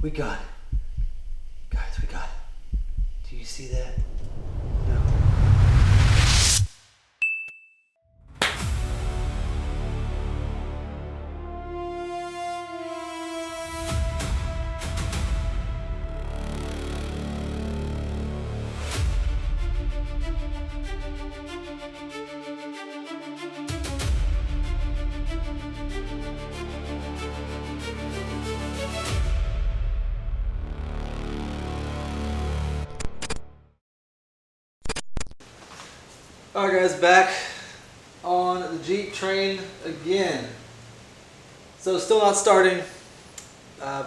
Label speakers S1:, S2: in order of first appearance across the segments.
S1: We got it. Guys, we got it. Do you see that? No. Alright guys, back on the Jeep train again. So still not starting.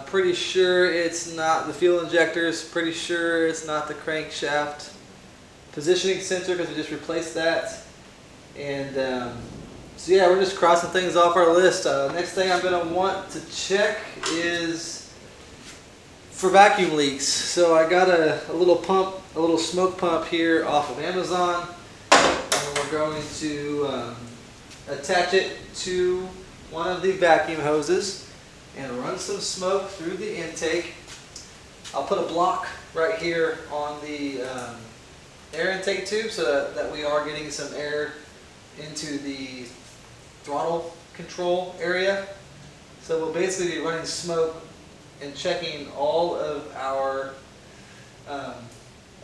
S1: Pretty sure it's not the fuel injectors. Pretty sure it's not the crankshaft positioning sensor because we just replaced that. And so yeah, we're just crossing things off our list. Next thing I'm going to want to check is for vacuum leaks. So I got a little pump, a little smoke pump here off of Amazon. We're going to attach it to one of the vacuum hoses and run some smoke through the intake. I'll put a block right here on the air intake tube so that we are getting some air into the throttle control area. So we'll basically be running smoke and checking all of our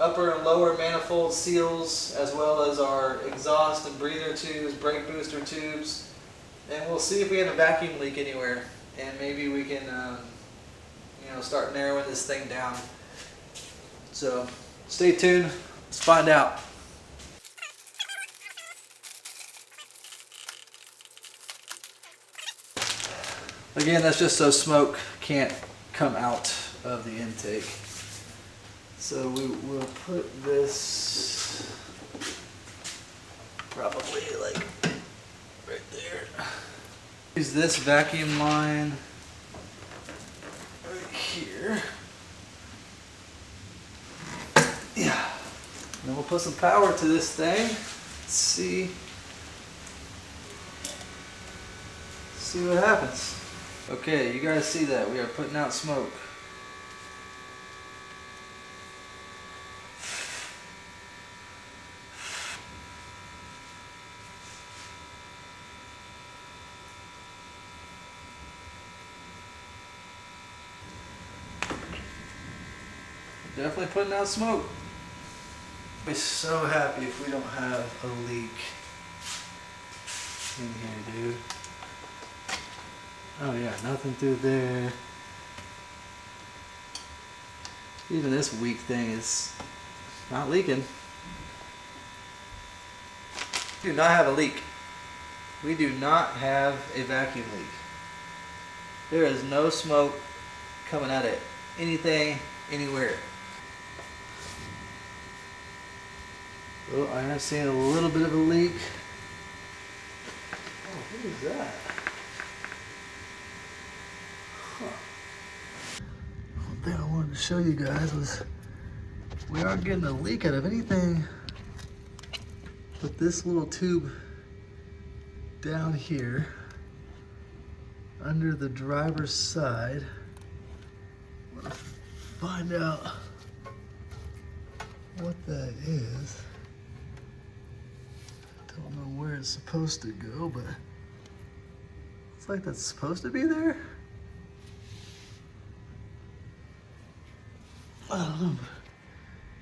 S1: upper and lower manifold seals, as well as our exhaust and breather tubes, brake booster tubes, and we'll see if we have a vacuum leak anywhere, and maybe we can start narrowing this thing down. So stay tuned, let's find out. Again, that's just so smoke can't come out of the intake. So we will put this probably like right there. Use this vacuum line right here. Yeah. And then we'll put some power to this thing. Let's see what happens. Okay, you guys see that? We are putting out smoke. Definitely putting out smoke. I'll be so happy if we don't have a leak in here, dude. Oh yeah, nothing through there. Even this weak thing is not leaking. We do not have a leak. We do not have a vacuum leak. There is no smoke coming out of anything, anywhere. Oh, I am seeing a little bit of a leak. Oh, what is that? Huh. One thing I wanted to show you guys was we aren't getting a leak out of anything but this little tube down here under the driver's side. I'm gonna find out what that is. Don't know where it's supposed to go, but it's like that's supposed to be there. I don't know.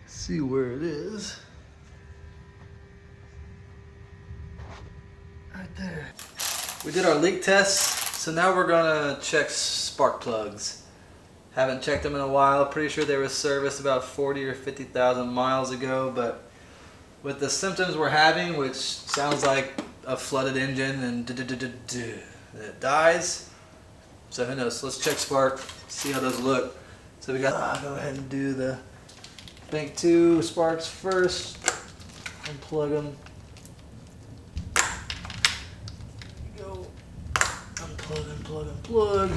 S1: See where it is. Right there. We did our leak test, so now we're gonna check spark plugs. Haven't checked them in a while. Pretty sure they were serviced about 40 or 50,000 miles ago, but with the symptoms we're having, which sounds like a flooded engine and it dies. So who knows? Let's check spark, see how those look. So we got, go ahead and do the bank 2 sparks first. Unplug them. Go. Unplug, unplug, unplug.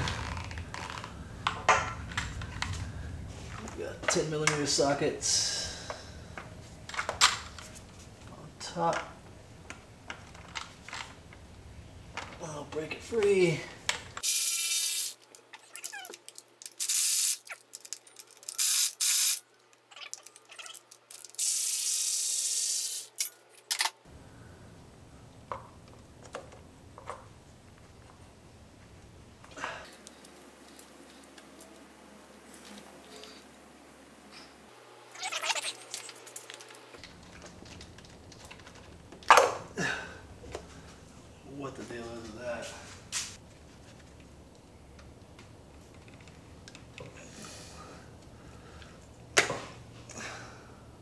S1: We've got 10mm sockets top. I'll break it free.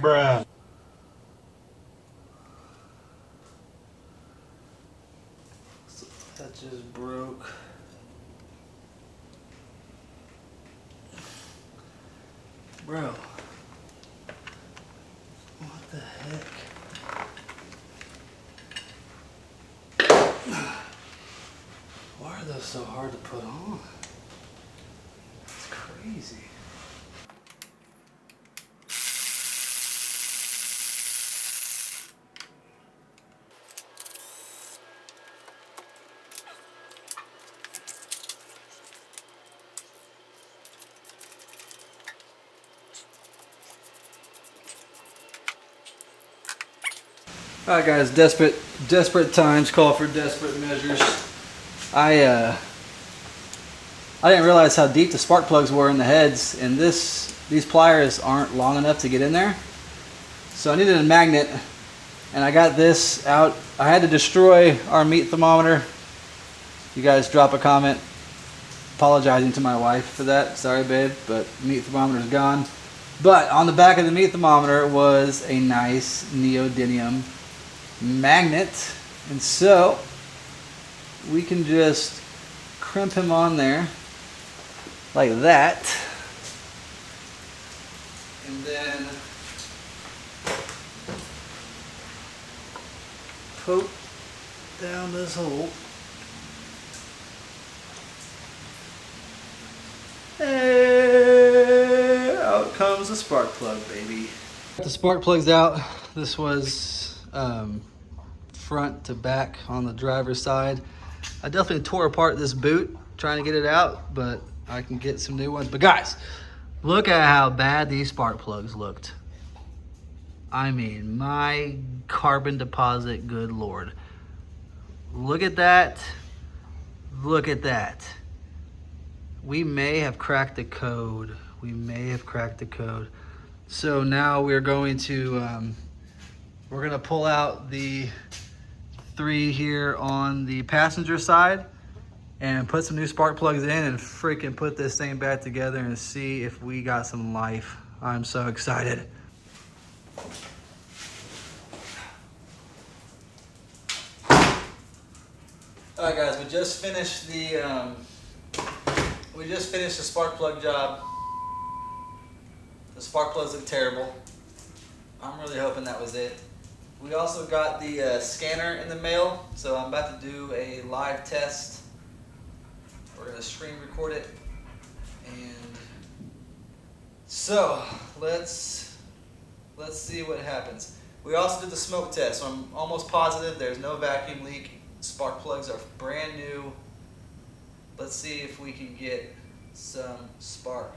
S2: Bruh.
S1: So that just broke. Bro. What the heck? Why are those so hard to put on? It's crazy. Alright guys, desperate times call for desperate measures. I didn't realize how deep the spark plugs were in the heads, and these pliers aren't long enough to get in there. So I needed a magnet, and I got this out. I had to destroy our meat thermometer. You guys drop a comment apologizing to my wife for that. Sorry babe, but meat thermometer's gone. But on the back of the meat thermometer was a nice neodymium magnet, and so we can just crimp him on there like that, and then poke down this hole. And out comes the spark plug, baby. The spark plug's out. This was front to back on the driver's side. I definitely tore apart this boot trying to get it out, but I can get some new ones. But guys, look at how bad these spark plugs looked. I mean, my carbon deposit, good Lord. Look at that. Look at that. We may have cracked the code. We may have cracked the code. So now we're going to pull out the 3 here on the passenger side and put some new spark plugs in and freaking put this thing back together and see if we got some life. I'm so excited. All right guys, we just finished the spark plug job. The spark plugs look terrible. I'm really hoping that was it. We also got the scanner in the mail, so I'm about to do a live test. We're gonna screen record it, and so let's see what happens. We also did the smoke test, so I'm almost positive there's no vacuum leak. Spark plugs are brand new. Let's see if we can get some spark.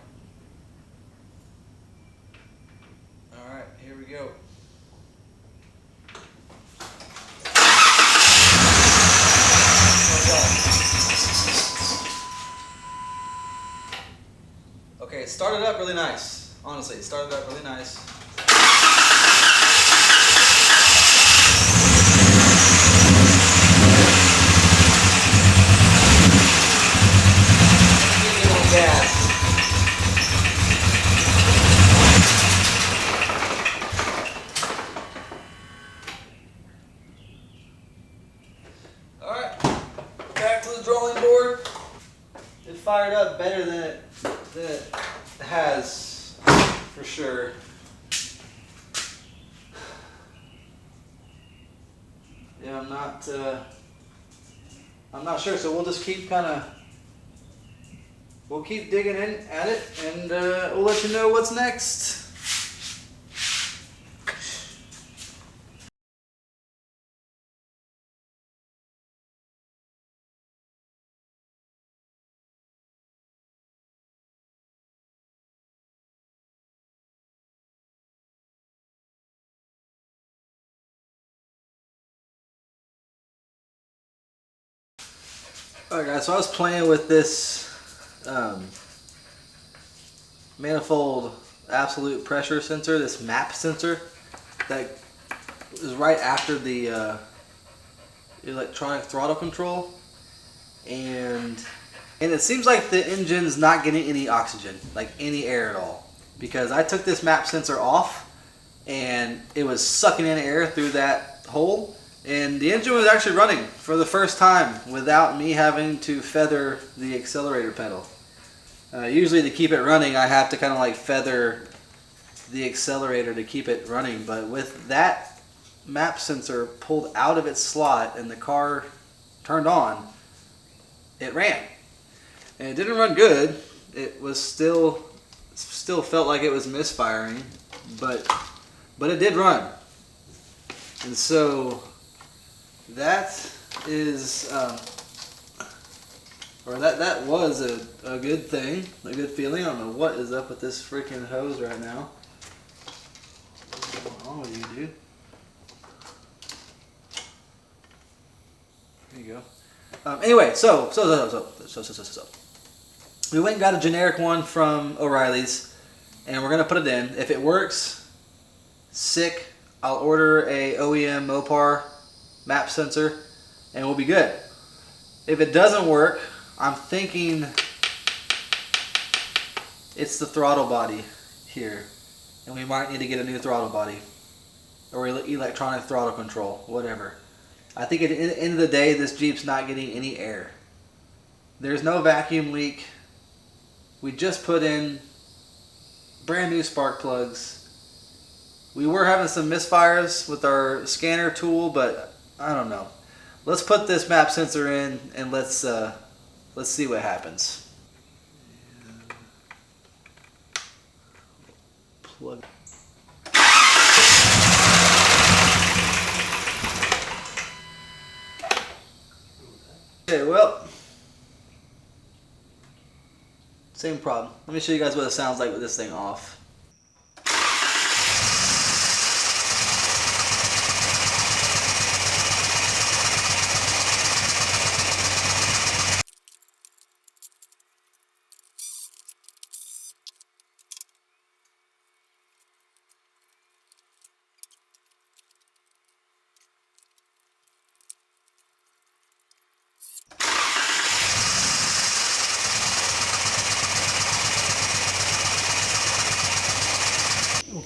S1: All right, here we go. Okay, it started up really nice. Honestly, it started up really nice. Gas. All right, back to the drawing board. It fired up better than it has, for sure. Yeah, I'm not sure, so we'll just keep we'll keep digging in at it, and we'll let you know what's next. Alright guys, so I was playing with this manifold absolute pressure sensor, this MAP sensor that is right after the electronic throttle control, and it seems like the engine's not getting any oxygen, like any air at all, because I took this MAP sensor off and it was sucking in air through that hole, and the engine was actually running for the first time without me having to feather the accelerator pedal. Usually to keep it running, I have to kind of like feather the accelerator to keep it running, but with that map sensor pulled out of its slot and the car turned on, it ran. And it didn't run good. It was still felt like it was misfiring, but it did run. And so that is that was a good thing, a good feeling. I don't know what is up with this freaking hose right now. What's wrong with you, dude? There you go. Anyway, so we went and got a generic one from O'Reilly's, and we're gonna put it in. If it works, sick. I'll order a OEM Mopar map sensor, and we'll be good. If it doesn't work, I'm thinking it's the throttle body here, and we might need to get a new throttle body or electronic throttle control, whatever. I think at the end of the day, this Jeep's not getting any air. There's no vacuum leak. We just put in brand new spark plugs. We were having some misfires with our scanner tool, but I don't know. Let's put this map sensor in and let's see what happens. Plug. Okay, well, same problem. Let me show you guys what it sounds like with this thing off.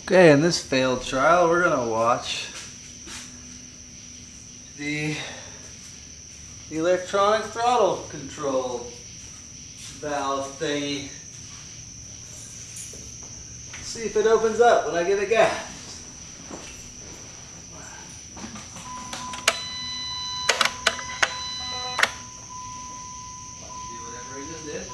S1: Okay, in this failed trial, we're gonna watch the electronic throttle control valve thingy. See if it opens up when I give it gas. Do whatever he just did.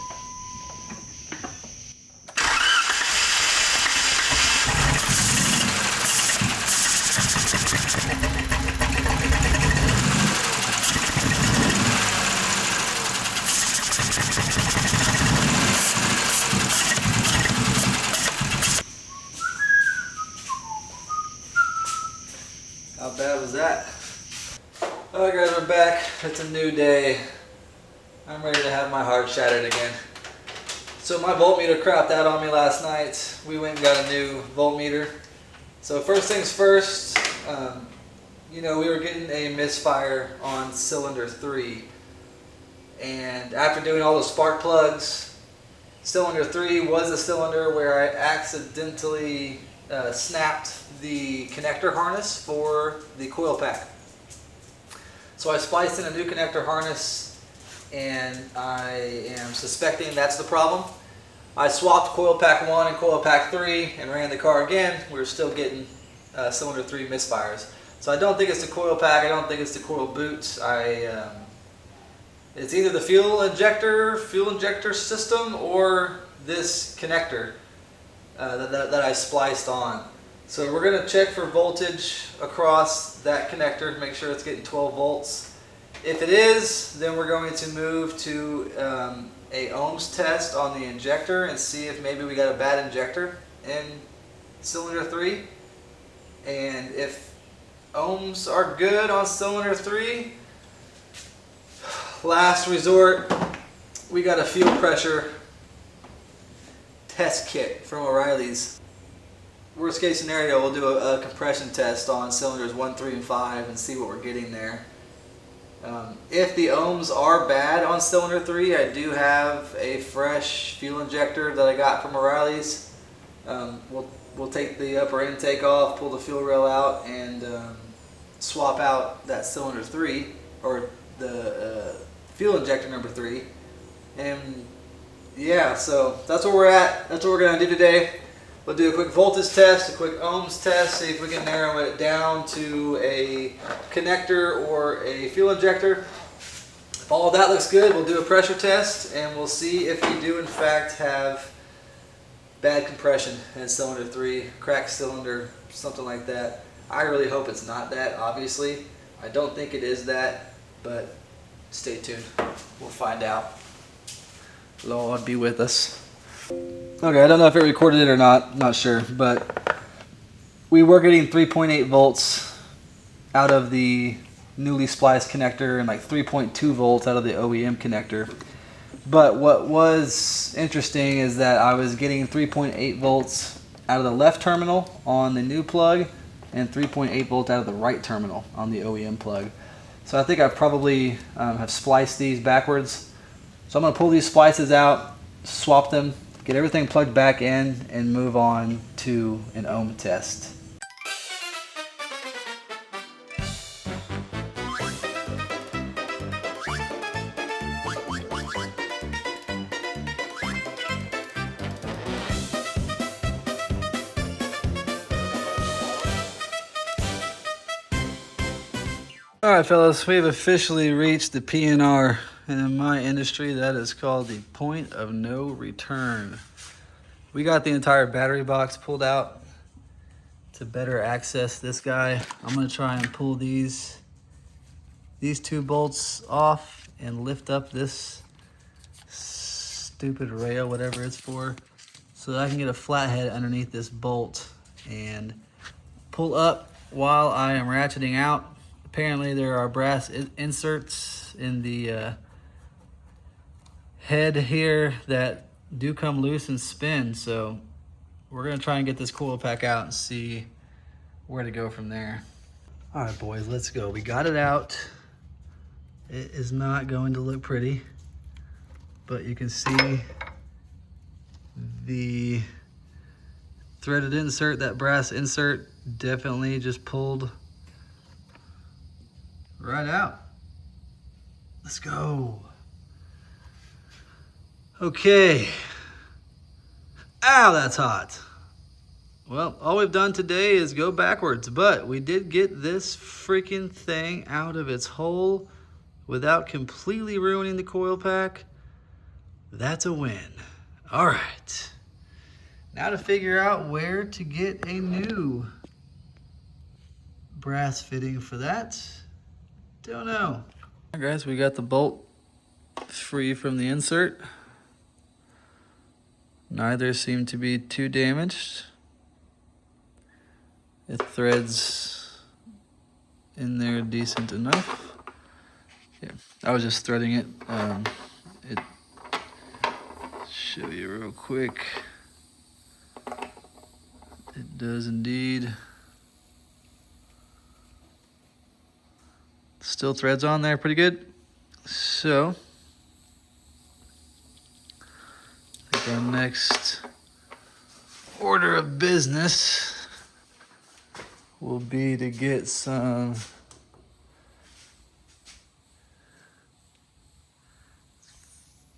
S1: How bad was that? Alright guys, we're back. It's a new day. I'm ready to have my heart shattered again. So my voltmeter crapped out on me last night. We went and got a new voltmeter. So first things first, you know, we were getting a misfire on cylinder 3. And after doing all the spark plugs, cylinder 3 was a cylinder where I accidentally snapped the connector harness for the coil pack. So I spliced in a new connector harness, and I am suspecting that's the problem. I swapped coil pack 1 and coil pack 3 and ran the car again. We were still getting cylinder 3 misfires. So I don't think it's the coil pack, I don't think it's the coil boot. It's either the fuel injector system or this connector that I spliced on. So we're going to check for voltage across that connector to make sure it's getting 12 volts. If it is, then we're going to move to a ohms test on the injector and see if maybe we got a bad injector in cylinder 3. And if ohms are good on cylinder 3, last resort, we got a fuel pressure test kit from O'Reilly's. Worst case scenario, we'll do a compression test on cylinders 1, 3, and 5 and see what we're getting there. If the ohms are bad on cylinder 3, I do have a fresh fuel injector that I got from O'Reilly's. We'll take the upper intake off, pull the fuel rail out, and swap out that cylinder 3 or the fuel injector number 3. And yeah, so that's where we're at. That's what we're gonna do today. We'll do a quick voltage test, a quick ohms test, see if we can narrow it down to a connector or a fuel injector. If all of that looks good, we'll do a pressure test and we'll see if we do in fact have bad compression in cylinder 3, cracked cylinder, something like that. I really hope it's not that, obviously. I don't think it is that, but stay tuned. We'll find out. Lord be with us. Okay, I don't know if it recorded it or not, not sure, but we were getting 3.8 volts out of the newly spliced connector and like 3.2 volts out of the OEM connector. But what was interesting is that I was getting 3.8 volts out of the left terminal on the new plug and 3.8 volts out of the right terminal on the OEM plug. So I think I probably have spliced these backwards. So I'm going to pull these splices out, swap them, get everything plugged back in, and move on to an ohm test. All right, fellas, we've officially reached the PNR, and in my industry, that is called the point of no return. We got the entire battery box pulled out to better access this guy. I'm gonna try and pull these 2 bolts off and lift up this stupid rail, whatever it's for, so that I can get a flathead underneath this bolt and pull up while I am ratcheting out. Apparently there are brass inserts in the head here that do come loose and spin, so we're gonna try and get this coil pack out and see where to go from there. All right, boys, let's go. We got it out. It is not going to look pretty, but you can see the threaded insert, that brass insert, definitely just pulled right out. Let's go. Okay. Ow, that's hot. Well, all we've done today is go backwards, but we did get this freaking thing out of its hole without completely ruining the coil pack. That's a win. All right. Now to figure out where to get a new brass fitting for that. Don't know. All right, guys, we got the bolt free from the insert. Neither seem to be too damaged. It threads in there decent enough. Yeah, I was just threading it. Show you real quick. It does indeed. Still threads on there pretty good. So I think our next order of business will be to get some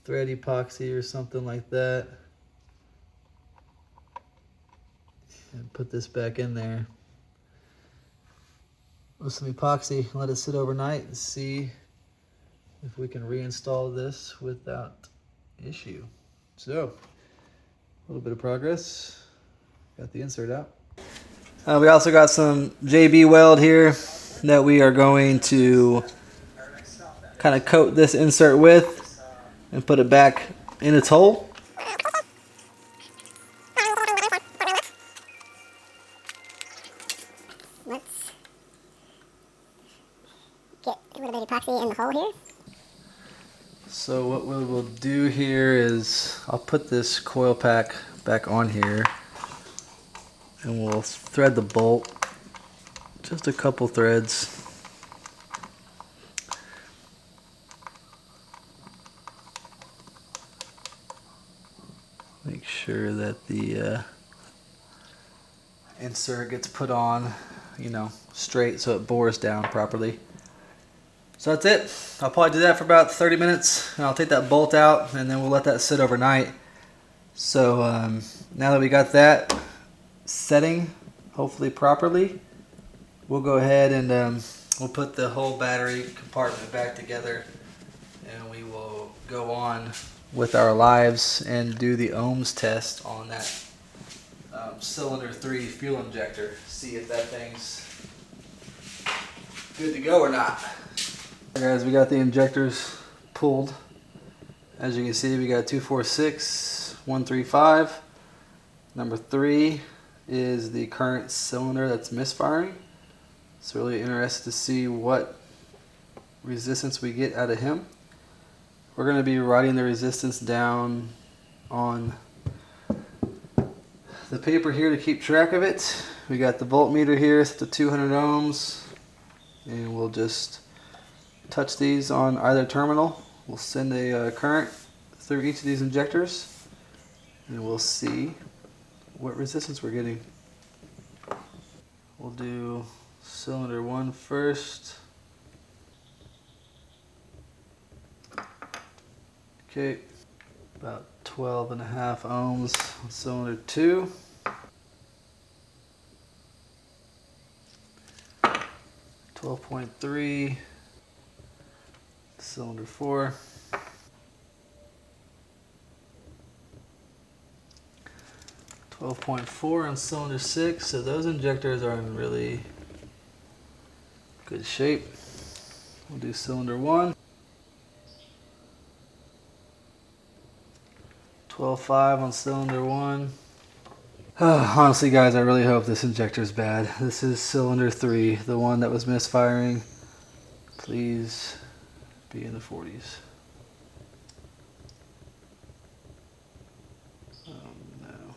S1: thread epoxy or something like that and put this back in there with some epoxy, let it sit overnight and see if we can reinstall this without issue. So, a little bit of progress. Got the insert out. We also got some JB weld here that we are going to kind of coat this insert with and put it back in its hole.
S2: Let's get a little bit of epoxy in the hole here.
S1: So what we will do here is I'll put this coil pack back on here and we'll thread the bolt, just a couple threads. Make sure that the insert gets put on, you know, straight so it bores down properly. So that's it. I'll probably do that for about 30 minutes, and I'll take that bolt out, and then we'll let that sit overnight. So now that we got that setting, hopefully properly, we'll go ahead and we'll put the whole battery compartment back together, and we will go on with our lives and do the ohms test on that cylinder 3 fuel injector. See if that thing's good to go or not. Alright guys, we got the injectors pulled. As you can see, we got 246, 135. Number 3 is the current cylinder that's misfiring. It's really interested to see what resistance we get out of him. We're going to be writing the resistance down on the paper here to keep track of it. We got the voltmeter here set to 200 ohms, and we'll just touch these on either terminal. We'll send a current through each of these injectors, and we'll see what resistance we're getting. We'll do cylinder 1 first. Okay, about 12.5 ohms on cylinder 2. 12.3 cylinder 4. 12.4 on cylinder 6. So those injectors are in really good shape. We'll do cylinder 1. 12.5 on cylinder 1. Honestly guys, I really hope this injector is bad. This is cylinder 3, the one that was misfiring. Please be in the 40s. Oh no.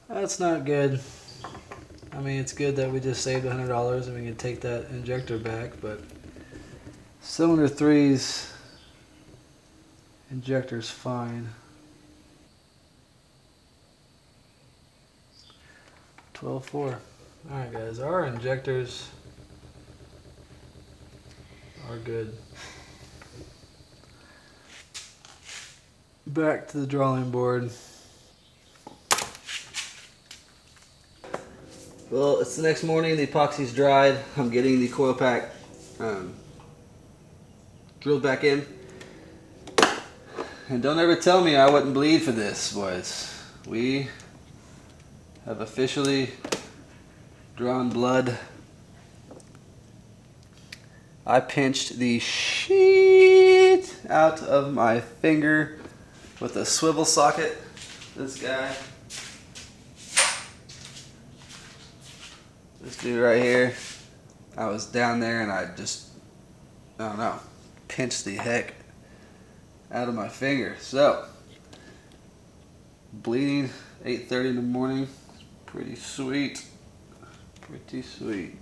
S1: That's not good. I mean, it's good that we just saved $100 and we can take that injector back, but cylinder 3's injector's fine. 12.4. Alright guys, our injectors are good. Back to the drawing board. Well, it's the next morning, the epoxy's dried. I'm getting the coil pack drilled back in. And don't ever tell me I wouldn't bleed for this, boys. We have officially drawn blood. I pinched the shit out of my finger with a swivel socket. This guy. This dude right here, I was down there and I don't know, pinched the heck out of my finger. So, bleeding 8:30 in the morning, pretty sweet, pretty sweet.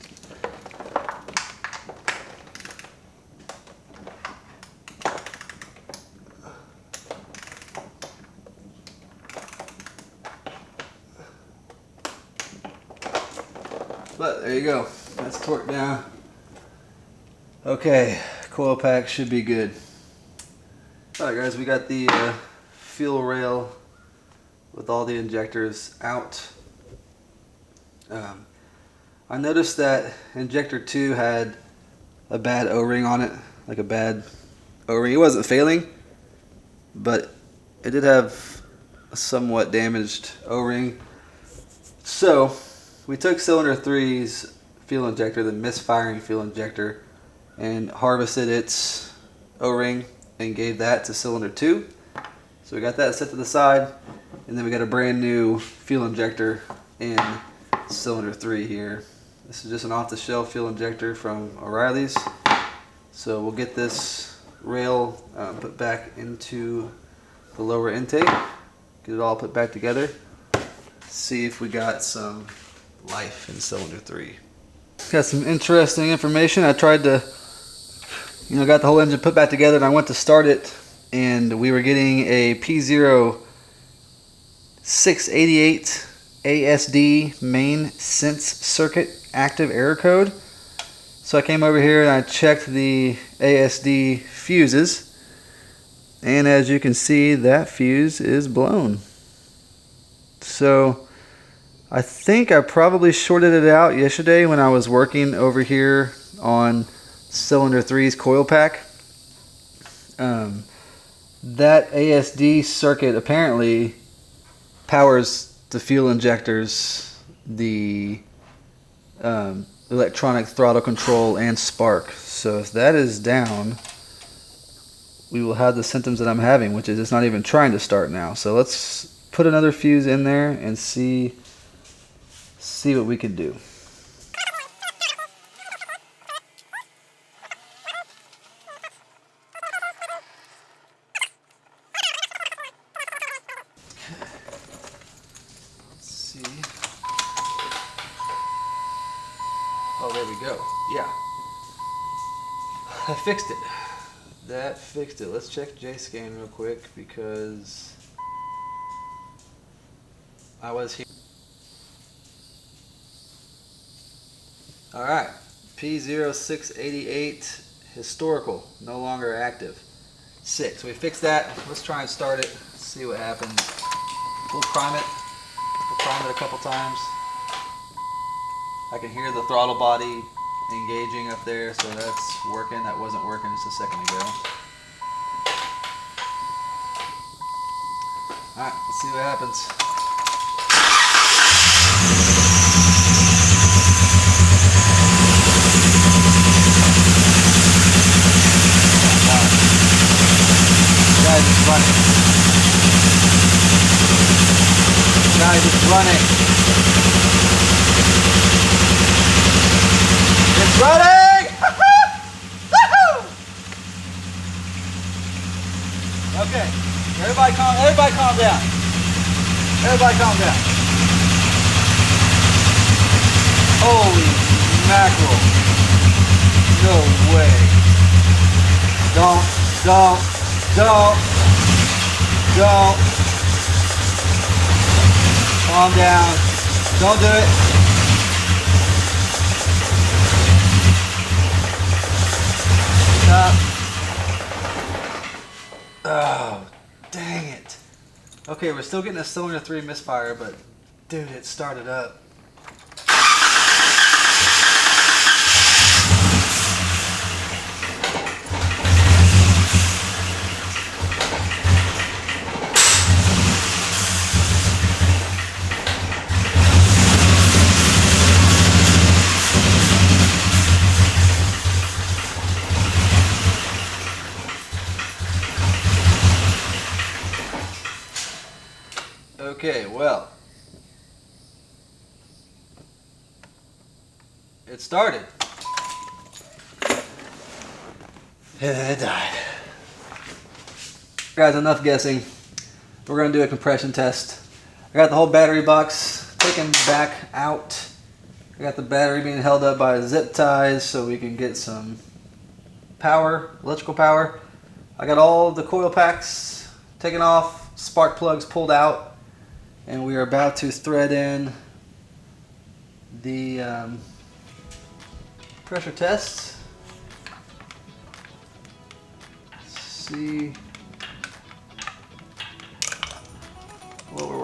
S1: But there you go, that's torqued down. Okay, coil pack should be good. Alright guys, we got the fuel rail with all the injectors out. I noticed that injector 2 had a bad O-ring on it, like a bad O-ring. It wasn't failing, but it did have a somewhat damaged O-ring. So we took cylinder 3's fuel injector, the misfiring fuel injector, and harvested its O-ring and gave that to cylinder 2. So we got that set to the side, and then we got a brand new fuel injector in cylinder 3 here. This is just an off-the-shelf fuel injector from O'Reilly's. So we'll get this rail put back into the lower intake, get it all put back together, see if we got some life in cylinder 3. got some interesting information. I tried to, got the whole engine put back together, and I went to start it, and we were getting a P0688 ASD main sense circuit active error code. So I came over here and I checked the ASD fuses, and as you can see, that fuse is blown. So I think I probably shorted it out yesterday when I was working over here on cylinder 3's coil pack. That ASD circuit apparently powers the fuel injectors, the electronic throttle control, and spark. So if that is down, we will have the symptoms that I'm having, which is it's not even trying to start now. So let's put another fuse in there and see what we can do. Let's see. Oh, there we go. Yeah. I fixed it. That fixed it. Let's check JScan real quick because I was here. Alright, P0688 historical, no longer active. 6. We fixed that. Let's try and start it, see what happens. We'll prime it. We'll prime it a couple times. I can hear the throttle body engaging up there, so that's working. That wasn't working just a second ago. Alright, let's see what happens. Guys, it's running. Guys, it's running. It's running! Okay, everybody calm down. Everybody calm down. Holy mackerel. No way. Don't. Calm down. Don't do it. Stop. Oh, dang it. Okay, we're still getting a cylinder 3 misfire, but dude, it started up. Okay, well, it started. And then it died. Guys, enough guessing. We're going to do a compression test. I got the whole battery box taken back out. I got the battery being held up by zip ties so we can get some power, electrical power. I got all the coil packs taken off, spark plugs pulled out. And we are about to thread in the pressure test. See what we're